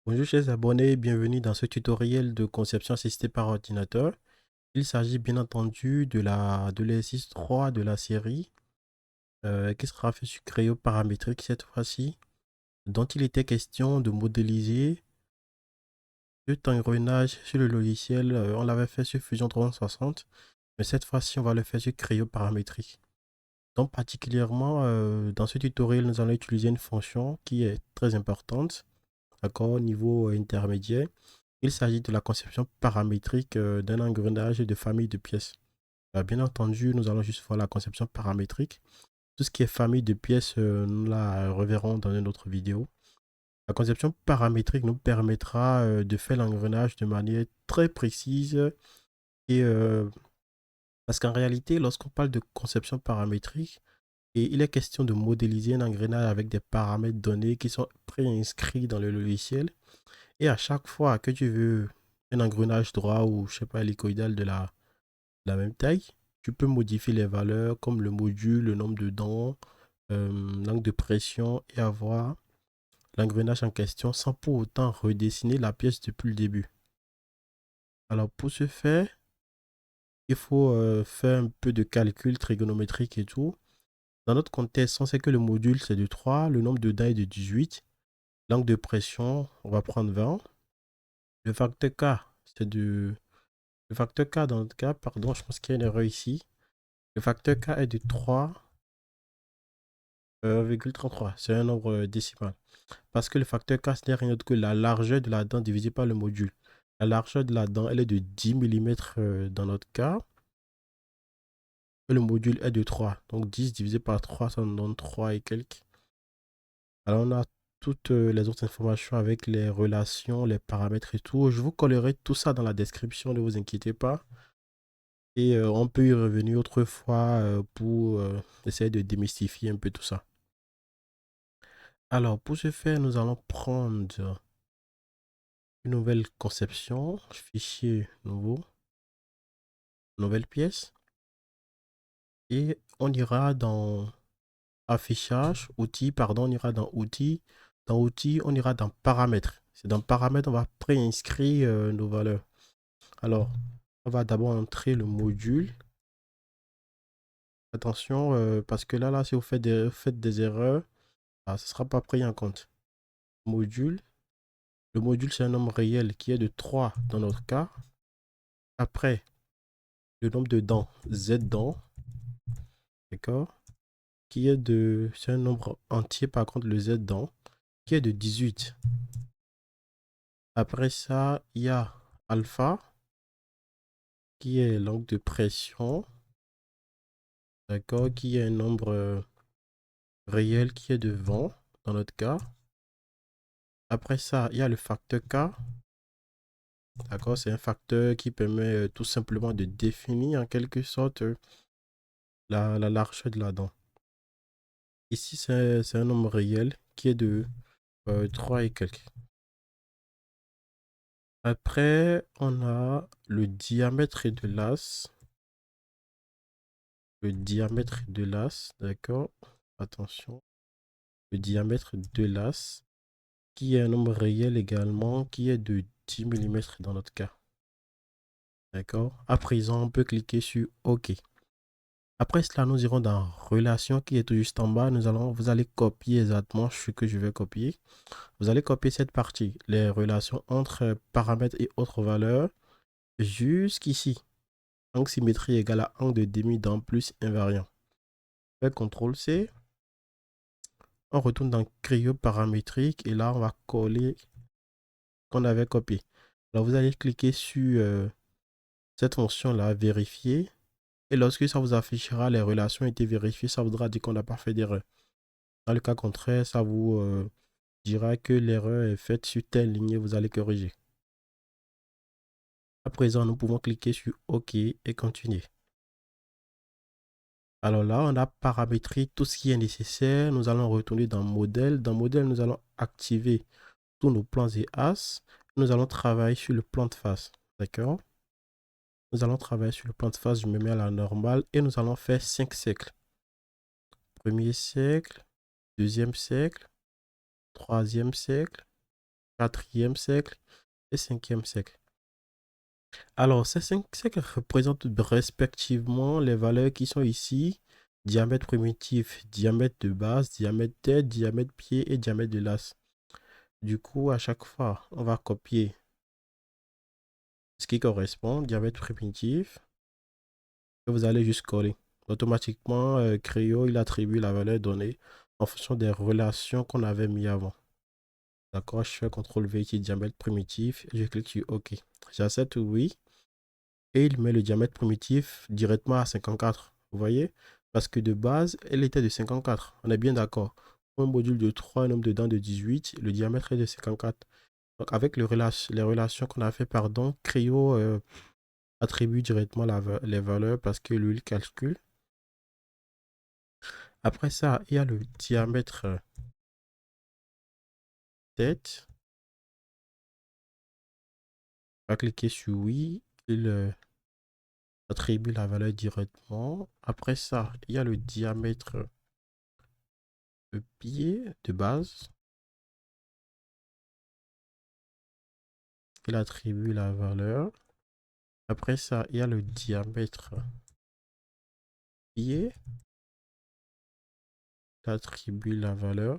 Bonjour chers abonnés, bienvenue dans ce tutoriel de conception assistée par ordinateur. Il s'agit bien entendu de l'exercice 3 de la série qui sera fait sur Creo paramétrique cette fois-ci, dont il était question de modéliser le engrenage sur le logiciel. On l'avait fait sur Fusion 360, mais cette fois-ci on va le faire sur Creo paramétrique. Donc particulièrement dans ce tutoriel, nous allons utiliser une fonction qui est très importante, d'accord, au niveau intermédiaire. Il s'agit de la conception paramétrique d'un engrenage de famille de pièces. Bien entendu, nous allons juste voir la conception paramétrique. Tout ce qui est famille de pièces, nous la reverrons dans une autre vidéo. La conception paramétrique nous permettra de faire l'engrenage de manière très précise et parce qu'en réalité, lorsqu'on parle de conception paramétrique, et il est question de modéliser un engrenage avec des paramètres donnés qui sont préinscrits dans le logiciel. Et à chaque fois que tu veux un engrenage droit ou, je sais pas, hélicoïdal de la même taille, tu peux modifier les valeurs comme le module, le nombre de dents, l'angle de pression et avoir l'engrenage en question sans pour autant redessiner la pièce depuis le début. Alors pour ce faire, il faut faire un peu de calcul trigonométrique et tout. Dans notre contexte, on sait que le module c'est de 3, le nombre de dents est de 18, l'angle de pression, on va prendre 20. Le facteur K, c'est de Le facteur K dans notre cas, pardon, je pense qu'il y a une erreur ici. Le facteur K est de 3,33. C'est un nombre décimal. Parce que le facteur K, ce n'est rien d'autre que la largeur de la dent divisée par le module. La largeur de la dent, elle est de 10 mm dans notre cas. Et le module est de 3. Donc 10 divisé par 3, ça nous donne 3 et quelques. Alors on a toutes les autres informations avec les relations, les paramètres et tout. Je vous collerai tout ça dans la description, ne vous inquiétez pas. Et on peut y revenir autrefois pour essayer de démystifier un peu tout ça. Alors, pour ce faire, nous allons prendre une nouvelle conception, fichier nouveau, nouvelle pièce. Et on ira dans affichage, outils, pardon, on ira dans outils. Dans outils, on ira dans paramètres. C'est dans paramètres, on va préinscrire nos valeurs. Alors, on va d'abord entrer le module. Attention, parce que là, si vous faites des erreurs, ce ne sera pas pris en compte. Module. Le module, c'est un nombre réel qui est de 3 dans notre cas. Après, le nombre de dents, Z dents, d'accord, c'est un nombre entier par contre, le Z dents, qui est de 18. Après ça, il y a alpha, qui est l'angle de pression, d'accord, qui est un nombre réel qui est de 20 dans notre cas. Après ça, il y a le facteur K. D'accord, c'est un facteur qui permet tout simplement de définir en quelque sorte la largeur de la dent. Ici, c'est un nombre réel qui est de 3 et quelques. Après, on a le diamètre de l'as. Le diamètre de l'as, d'accord. Attention. Le diamètre de l'as, qui est un nombre réel également, qui est de 10 mm dans notre cas. D'accord. À présent, on peut cliquer sur OK. Après cela, nous irons dans relation qui est tout juste en bas. Vous allez copier exactement ce que je vais copier. Vous allez copier cette partie, les relations entre paramètres et autres valeurs, jusqu'ici. Angle symétrie égale à angle de demi-dent plus invariant. Avec CTRL C, on retourne dans Creo paramétrique et là, on va coller ce qu'on avait copié. Alors, vous allez cliquer sur cette fonction-là, vérifier. Et lorsque ça vous affichera les relations ont été vérifiées, ça voudra dire qu'on n'a pas fait d'erreur. Dans le cas contraire, ça vous dira que l'erreur est faite sur telle ligne et vous allez corriger. À présent, nous pouvons cliquer sur OK et continuer. Alors là, on a paramétré tout ce qui est nécessaire. Nous allons retourner dans modèle. Dans modèle, nous allons activer tous nos plans et as. Nous allons travailler sur le plan de face. D'accord? Nous allons travailler sur le plan de face. Je me mets à la normale et nous allons faire 5 cercles. Premier cercle, deuxième cercle, troisième cercle, quatrième cercle et cinquième cercle. Alors, ces 5 cercles représentent respectivement les valeurs qui sont ici: diamètre primitif, diamètre de base, diamètre tête, diamètre pied et diamètre de l'as. Du coup, à chaque fois, on va copier ce qui correspond, diamètre primitif, et vous allez juste coller. Automatiquement, Creo, il attribue la valeur donnée en fonction des relations qu'on avait mis avant. D'accord, je fais CTRL V ici, diamètre primitif, et je clique sur OK. J'accepte oui, et il met le diamètre primitif directement à 54. Vous voyez? Parce que de base, elle était de 54. On est bien d'accord. Pour un module de 3, un nombre de dents de 18, le diamètre est de 54. Donc, avec les relations qu'on a fait, pardon, Creo attribue directement les valeurs parce que lui, il calcule. Après ça, il y a le diamètre tête. On va cliquer sur oui. Il attribue la valeur directement. Après ça, il y a le diamètre de pied de base. Il attribue la valeur. Après ça, il y a le diamètre pied. Il attribue la valeur.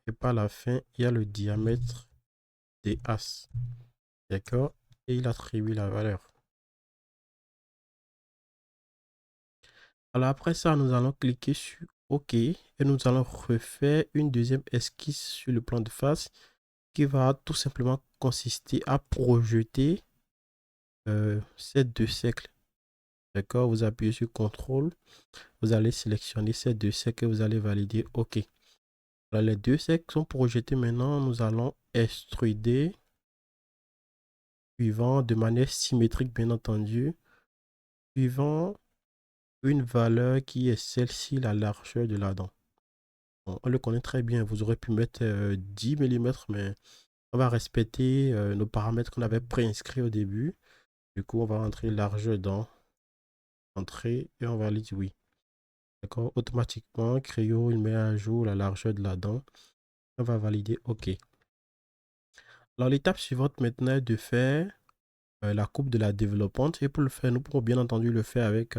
Et par la fin, il y a le diamètre des as. D'accord? Et il attribue la valeur. Alors après ça, nous allons cliquer sur OK et nous allons refaire une deuxième esquisse sur le plan de face qui va tout simplement consister à projeter ces deux cercles. D'accord? Vous appuyez sur CTRL, vous allez sélectionner ces deux cercles et vous allez valider OK. Alors les deux cercles sont projetés maintenant. Nous allons extruder suivant de manière symétrique, bien entendu, suivant une valeur qui est celle-ci, la largeur de la dent. Bon, on le connaît très bien. Vous aurez pu mettre 10 mm, mais on va respecter nos paramètres qu'on avait préinscrits au début. Du coup, on va entrer largeur dans entrée et on valide oui. D'accord? Automatiquement, Creo, il met à jour la largeur de la dent. On va valider OK. Alors, l'étape suivante maintenant est de faire la coupe de la développante. Et pour le faire, nous pourrons bien entendu le faire avec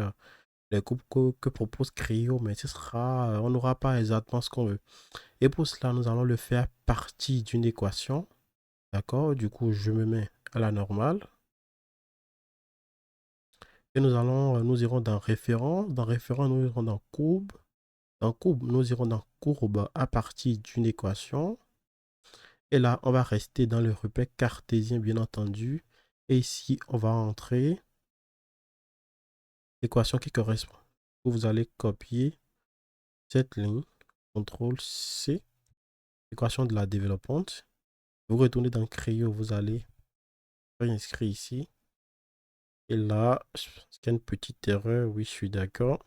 les coupes que propose Creo, mais ce sera, on n'aura pas exactement ce qu'on veut. Et pour cela, nous allons le faire partie d'une équation. D'accord? Du coup, je me mets à la normale. Et nous irons dans référent. Dans référent, nous irons dans courbe. Dans courbe, nous irons dans courbe à partir d'une équation. Et là, on va rester dans le repère cartésien, bien entendu. Et ici, on va entrer l'équation qui correspond. Vous allez copier cette ligne. CTRL C. Équation de la développante. Vous retournez dans Creo, vous allez réinscrire ici. Et là, je pense qu'il y a une petite erreur. Oui, je suis d'accord.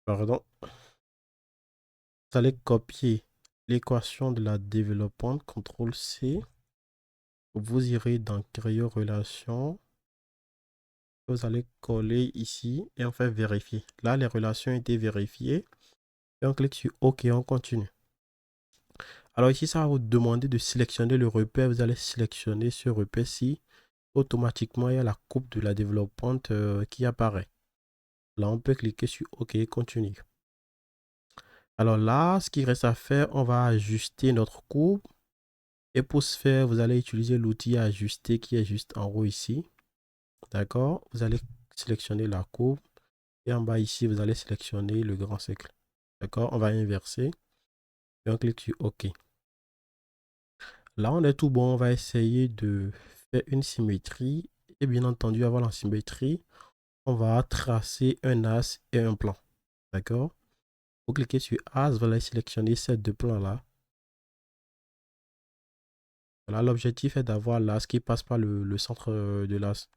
Pardon. Vous allez copier l'équation de la développante, CTRL C. Vous irez dans Creo Relations. Vous allez coller ici et on fait vérifier. Là, les relations ont été vérifiées. Et on clique sur OK, on continue. Alors ici, ça va vous demander de sélectionner le repère. Vous allez sélectionner ce repère-ci. Automatiquement, il y a la coupe de la développante qui apparaît. Là, on peut cliquer sur OK, continue. Alors là, ce qui reste à faire, on va ajuster notre courbe. Et pour ce faire, vous allez utiliser l'outil ajuster qui est juste en haut ici. D'accord? Vous allez sélectionner la courbe. Et en bas ici, vous allez sélectionner le grand cercle. D'accord? On va inverser. Et on clique sur OK. Là, on est tout bon. On va essayer de faire une symétrie. Et bien entendu, avant la symétrie, on va tracer un as et un plan. D'accord? Vous cliquez sur as, vous allez sélectionner ces deux plans-là. Voilà, l'objectif est d'avoir l'as qui passe par le centre de l'as.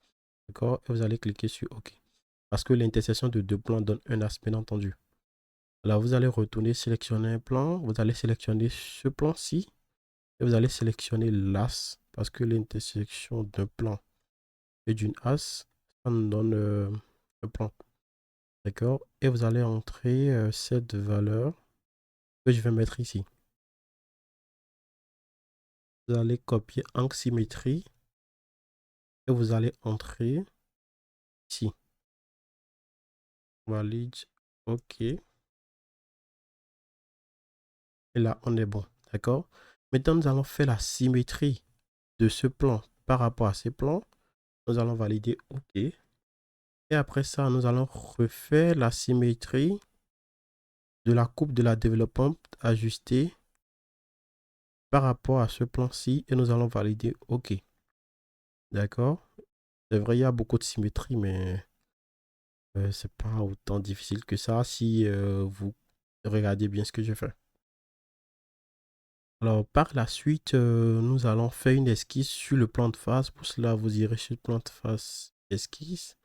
D'accord? Et vous allez cliquer sur OK. Parce que l'intersection de deux plans donne un as, bien entendu. Alors, vous allez retourner sélectionner un plan. Vous allez sélectionner ce plan-ci. Et vous allez sélectionner l'as. Parce que l'intersection d'un plan et d'une as, ça nous donne un plan. D'accord? Et vous allez entrer cette valeur que je vais mettre ici. Vous allez copier angle symétrie et vous allez entrer ici. Valide. OK. Et là, on est bon. D'accord? Maintenant, nous allons faire la symétrie de ce plan par rapport à ces plans. Nous allons valider OK. Et après ça, nous allons refaire la symétrie de la coupe de la développante ajustée par rapport à ce plan-ci et nous allons valider OK. D'accord? C'est vrai, il y a beaucoup de symétrie, mais c'est pas autant difficile que ça si vous regardez bien ce que je fais. Alors, par la suite, nous allons faire une esquisse sur le plan de face. Pour cela, vous irez sur le plan de face esquisse.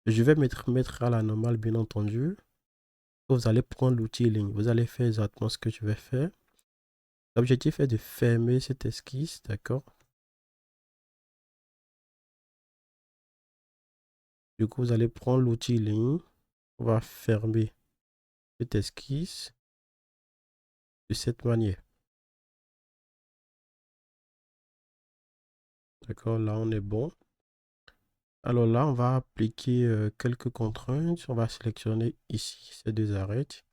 Je vais mettre à la normale, bien entendu. Vous allez prendre l'outil ligne. Vous allez faire exactement ce que je vais faire. L'objectif est de fermer cette esquisse, d'accord? Du coup, vous allez prendre l'outil ligne. On va fermer cette esquisse de cette manière. D'accord, là on est bon. Alors là, on va appliquer quelques contraintes. On va sélectionner ici ces deux arêtes.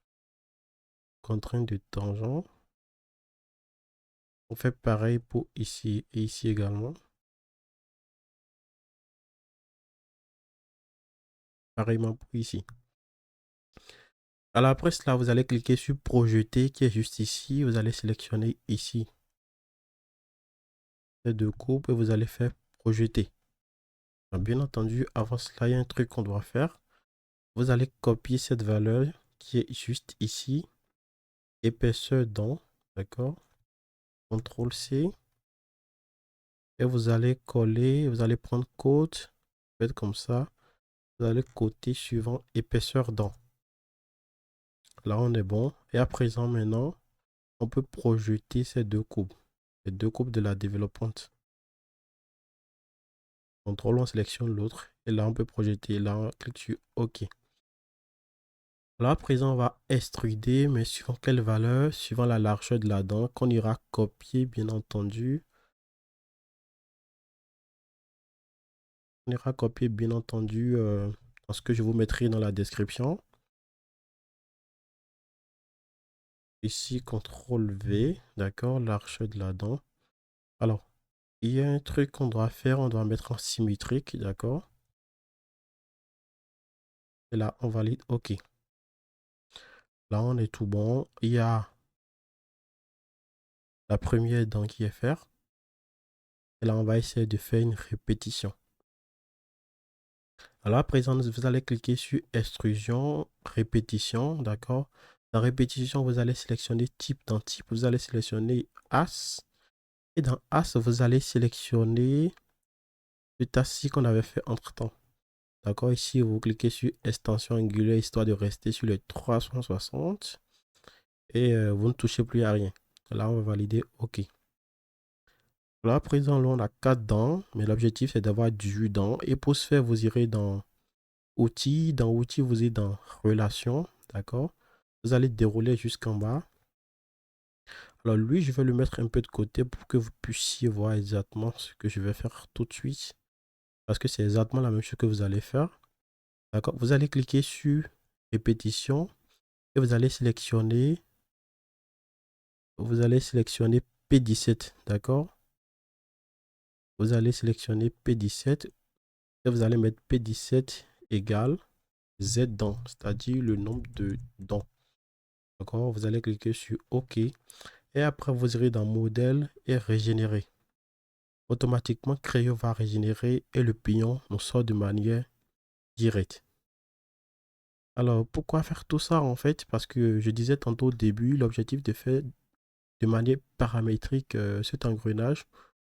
Contrainte de tangent. On fait pareil pour ici et ici également. Pareillement pour ici. Alors après cela, vous allez cliquer sur projeter qui est juste ici. Vous allez sélectionner ici ces deux courbes et vous allez faire projeter. Bien entendu, avant cela, il y a un truc qu'on doit faire. Vous allez copier cette valeur qui est juste ici. Épaisseur dans, d'accord? CTRL C. Et vous allez coller, vous allez prendre côte, faites comme ça. Vous allez côté suivant épaisseur dans. Là, on est bon. Et à présent, maintenant, on peut projeter ces deux courbes. Les deux courbes de la développante. CTRL, on sélectionne l'autre. Et là, on peut projeter. Là, on clique sur OK. Là, à présent, on va extruder, mais suivant quelle valeur? Suivant la largeur de la dent, qu'on ira copier, bien entendu. On ira copier, bien entendu, dans ce que je vous mettrai dans la description. Ici, CTRL V, d'accord, largeur de la dent. Alors, il y a un truc qu'on doit faire, on doit mettre en symétrique, d'accord. Et là, on valide OK. Là, on est tout bon. Il y a la première dent qui est faite. Et là, on va essayer de faire une répétition. Alors, à présent, vous allez cliquer sur extrusion, répétition, d'accord. Dans répétition, vous allez sélectionner type. Dans type, vous allez sélectionner as. Et dans as, vous allez sélectionner le tassi qu'on avait fait entre-temps. D'accord, ici, vous cliquez sur extension angulaire, histoire de rester sur les 360. Et vous ne touchez plus à rien. Là, on va valider OK. Là, à présent, là, on a 4 dents, mais l'objectif, c'est d'avoir 18 dents. Et pour ce faire, vous irez dans Outils. Dans Outils, vous êtes dans Relations. D'accord. Vous allez dérouler jusqu'en bas. Alors, lui, je vais le mettre un peu de côté pour que vous puissiez voir exactement ce que je vais faire tout de suite. Parce que c'est exactement la même chose que vous allez faire. D'accord. Vous allez cliquer sur Répétition et vous allez sélectionner P17, d'accord? Vous allez sélectionner P17 et vous allez mettre P17 égale Z dents, c'est-à-dire le nombre de dents. D'accord? Vous allez cliquer sur OK et après vous irez dans Modèle et Régénérer. Automatiquement, Creo va régénérer et le pignon nous sort de manière directe. Alors, pourquoi faire tout ça en fait? Parce que je disais tantôt au début, l'objectif de faire de manière paramétrique cet engrenage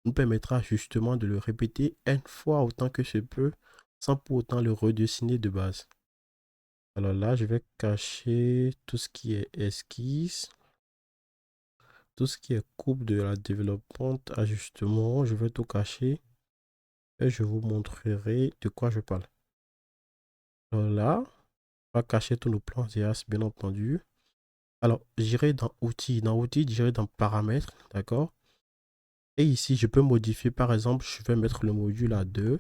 nous permettra justement de le répéter une fois autant que se peut sans pour autant le redessiner de base. Alors là, je vais cacher tout ce qui est esquisse, tout ce qui est coupe de la développante, ajustement, je vais tout cacher et je vous montrerai de quoi je parle. Alors là, on va cacher tous nos plans IAS, bien entendu. Alors, j'irai dans Outils. Dans Outils, j'irai dans Paramètres, d'accord? Et ici, je peux modifier, par exemple, je vais mettre le module à 2.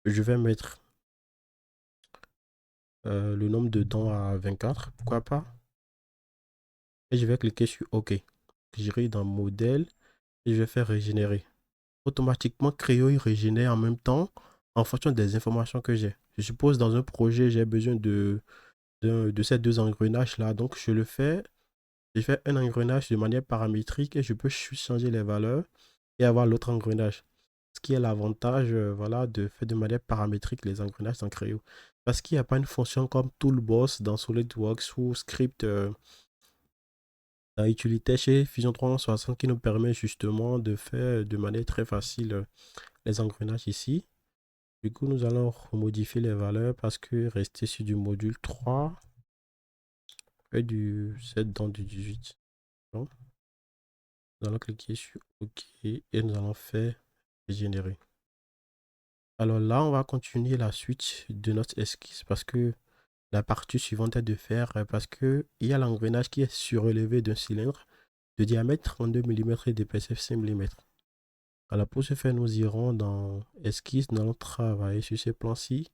Je vais mettre le nombre de dents à 24, pourquoi pas. Et je vais cliquer sur OK. J'irai dans modèle et je vais faire régénérer. Automatiquement, Creo il régénère en même temps en fonction des informations que j'ai. Je suppose dans un projet, j'ai besoin de ces deux engrenages-là. Donc, je le fais. Je fais un engrenage de manière paramétrique et je peux changer les valeurs et avoir l'autre engrenage. Ce qui est l'avantage voilà, de faire de manière paramétrique les engrenages dans Creo. Parce qu'il n'y a pas une fonction comme Toolbox dans SolidWorks ou Script utilitaire chez Fusion 360 qui nous permet justement de faire de manière très facile les engrenages ici. Du coup, nous allons modifier les valeurs parce que rester sur du module 3 et du 7 dans du 18. Donc, nous allons cliquer sur OK et nous allons faire générer. Alors là, on va continuer la suite de notre esquisse parce que la partie suivante est de faire parce que il y a l'engrenage qui est surélevé d'un cylindre de diamètre 32 mm et d'épaisseur 5 mm. Alors pour ce faire, nous irons dans esquisse, nous allons travailler sur ce plan-ci.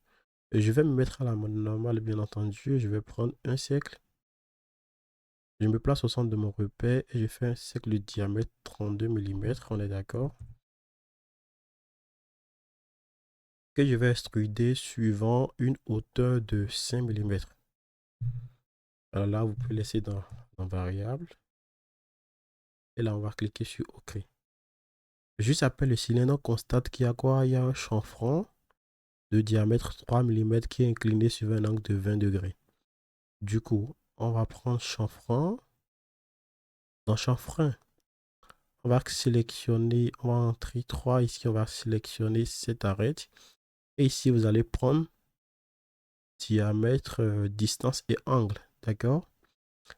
Je vais me mettre à la mode normale, bien entendu. Je vais prendre un cercle. Je me place au centre de mon repère et je fais un cercle de diamètre 32 mm. On est d'accord? Que je vais extruder suivant une hauteur de 5 mm. Alors là, vous pouvez laisser dans variable. Et là, on va cliquer sur OK. Juste après le cylindre, on constate qu'il y a quoi? Il y a un chanfrein de diamètre 3 mm qui est incliné sur un angle de 20 degrés. Du coup, on va prendre chanfrein. Dans chanfrein, on va sélectionner, on va entrer 3. Ici, on va sélectionner cette arête. Et ici, vous allez prendre diamètre, distance et angle. D'accord?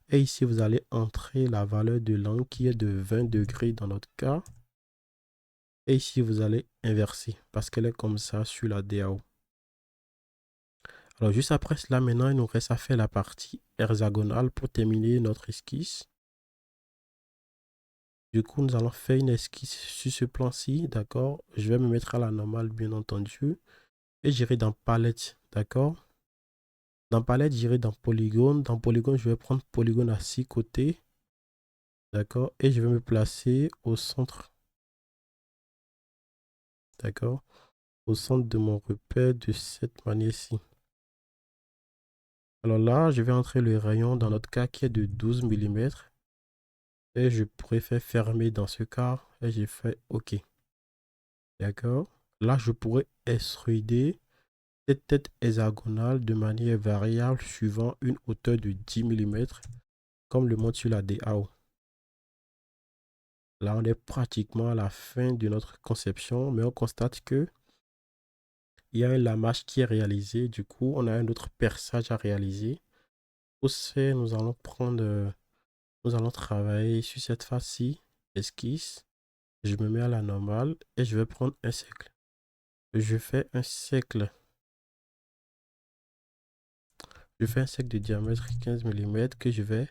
Et ici, vous allez entrer la valeur de l'angle qui est de 20 degrés dans notre cas. Et ici, vous allez inverser parce qu'elle est comme ça sur la DAO. Alors, juste après cela, maintenant, il nous reste à faire la partie hexagonale pour terminer notre esquisse. Du coup, nous allons faire une esquisse sur ce plan-ci, d'accord? Je vais me mettre à la normale, bien entendu. Et j'irai dans palette, d'accord? Dans palette, j'irai dans polygone. Dans polygone, je vais prendre polygone à 6 côtés, d'accord? Et je vais me placer au centre, d'accord? Au centre de mon repère de cette manière-ci. Alors là, je vais entrer le rayon dans notre cas qui est de 12 mm. Et je pourrais faire fermer dans ce cas. Et j'ai fait OK. D'accord? Là, je pourrais extruder cette tête hexagonale de manière variable suivant une hauteur de 10 mm, comme le montre sur la DAO. Là, on est pratiquement à la fin de notre conception, mais on constate que il y a un lamage qui est réalisé. Du coup, on a un autre perçage à réaliser. Pour ce faire, nous allons prendre, nous allons travailler sur cette face-ci, esquisse. Je me mets à la normale et je vais prendre un cercle. Je fais un cercle. Je fais un cercle de diamètre 15 mm que je vais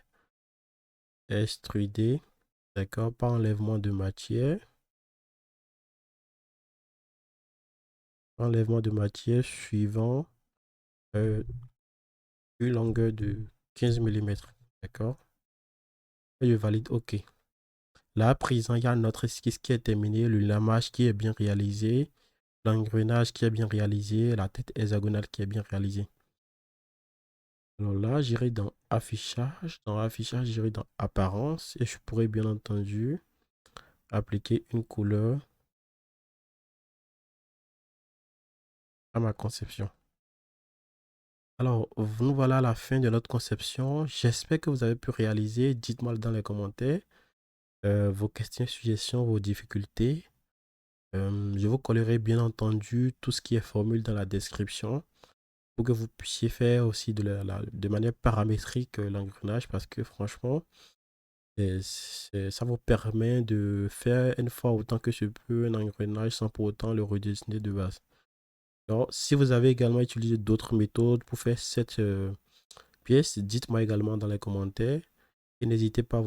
extruder, d'accord, par enlèvement de matière. Enlèvement de matière suivant une longueur de 15 mm, d'accord. Et je valide OK. Là, à présent, il y a notre esquisse qui est terminée, le lamage qui est bien réalisé, l'engrenage qui est bien réalisé, la tête hexagonale qui est bien réalisée. Alors là, j'irai dans affichage. Dans affichage, j'irai dans apparence et je pourrais bien entendu appliquer une couleur à ma conception. Alors, nous voilà à la fin de notre conception. J'espère que vous avez pu réaliser. Dites-moi dans les commentaires vos questions, suggestions, vos difficultés. Je vous collerai bien entendu tout ce qui est formule dans la description pour que vous puissiez faire aussi de manière paramétrique l'engrenage parce que franchement, ça vous permet de faire une fois autant que se peut un engrenage sans pour autant le redessiner de base. Alors, si vous avez également utilisé d'autres méthodes pour faire cette pièce, dites-moi également dans les commentaires et n'hésitez pas à